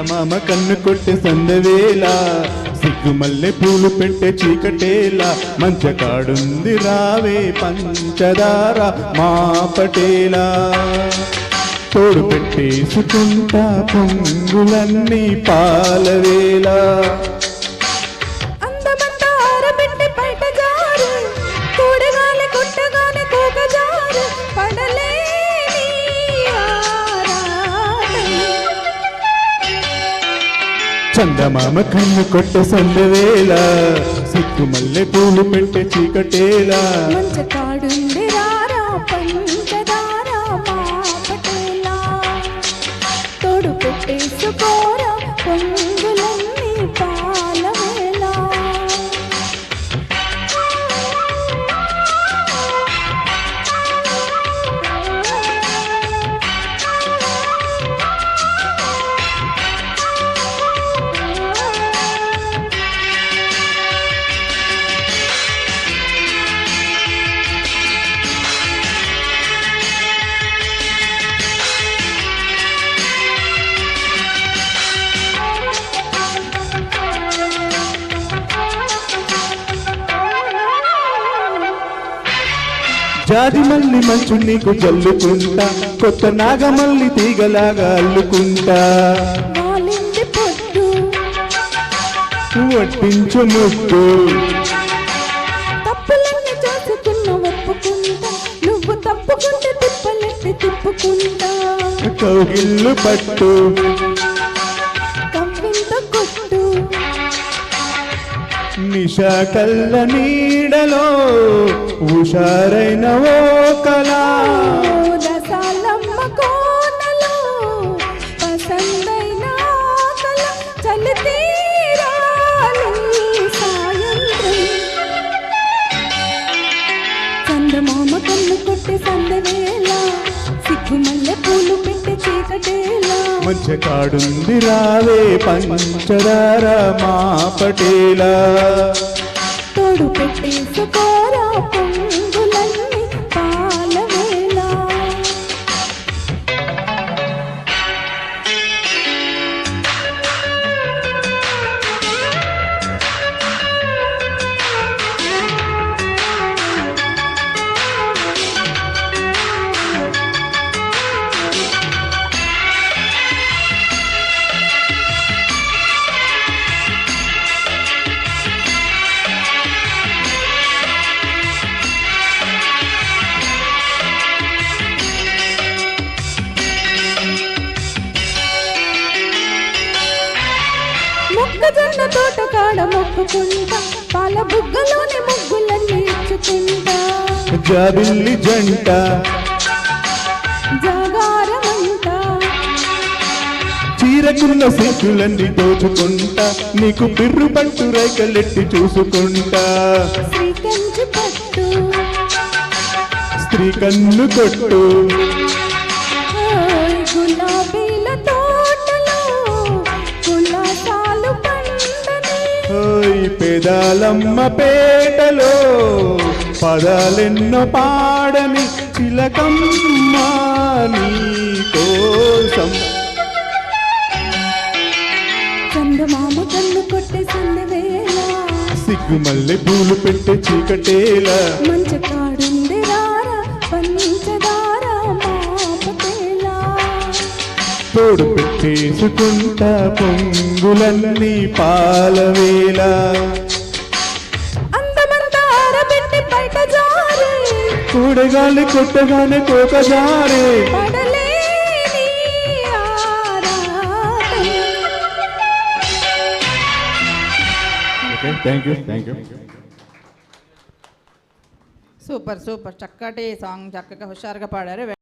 చందమామ కన్ను కొట్టి సందవేళ సిగ్గుమల్లె పూలు పెట్టే చీకటేలా మంచకాడుంది రావే పంచదార మా పటేలా తోడు పెట్టేసుకుంటా పొంగులన్నీ పాలవేలా చందమామ కన్ను కొట్ట సందవేళ సిగ్గుమల్లె పూలు పెట్టే చీకటేలా మంచకాడుంది రారా పంచదార మా పటేలా తోడు పెట్టేసుకోరా పొంగులన్నీ పాలవేలా జాజి మల్లి మంచు నీకు జల్లుకుంటా కొత్త నాగమల్లి తీగలాగా అల్లుకుంటా వట్టించు ముద్దు తప్పులన్నీ చేసుకున్న ఒప్పుకుంటా నువ్వు తప్పుకుంటే తిప్పలెట్టి తిప్పుకుంటా కౌగిల్లు పట్టు కవ్వింత కొట్టు నిషా కల్ల నీడలో హుషారైన ఓ కళా రసాలమ్మ కోనలో పసందైన కళ చలి తీరాలి సాయంత్రం చందమామ కన్ను కొట్టి సందవేళ సిగ్గుమల్లె పూలు పెట్టి చీకటేలా మంచకాడుంది రావే పంచదార మా పటేలా తోడు పెట్టేసుకోరా పొంగులన్నీ పాలవేలా మొక్కజొన్న తోట కాడ మొక్కుకుంటా పాల బుగ్గలోని ముగ్గులన్నీ ఇచ్చుకుంటా జాబిల్లి జంట జాగారమంటా చీరకున్న సిగ్గులన్నీ దోచుకుంటా నీకు బిర్రు పట్టు రైకలెట్టి చూసుకుంటా శ్రీకంచి పట్టు స్త్రీ కన్ను కొట్టు గులాబీల తోటలో కులాసాలు పండని ఓయ్ పెదాలమ్మ పేటలో పదాలెన్నో పాడని చిలకమ్మ నీ కోసం చందమామ కన్ను కొట్టే సందవేళ సిగ్గుమల్లె పూలు పెట్టే చీకటేలా మంచకాడుంది రారా పంచదార మా పటేలా తోడు పెట్టేసుకుంటా పొంగులన్నీ పాలవేలా అందమంతా ఆరబెట్టి బయట జారి కూడగాలి కొట్టగానే కోకజారే పడలేని ఆరాటం. థ్యాంక్ యూ సూపర్ సూపర్ చక్కటి సాంగ్ చక్కగా హుషారుగా పాడారు.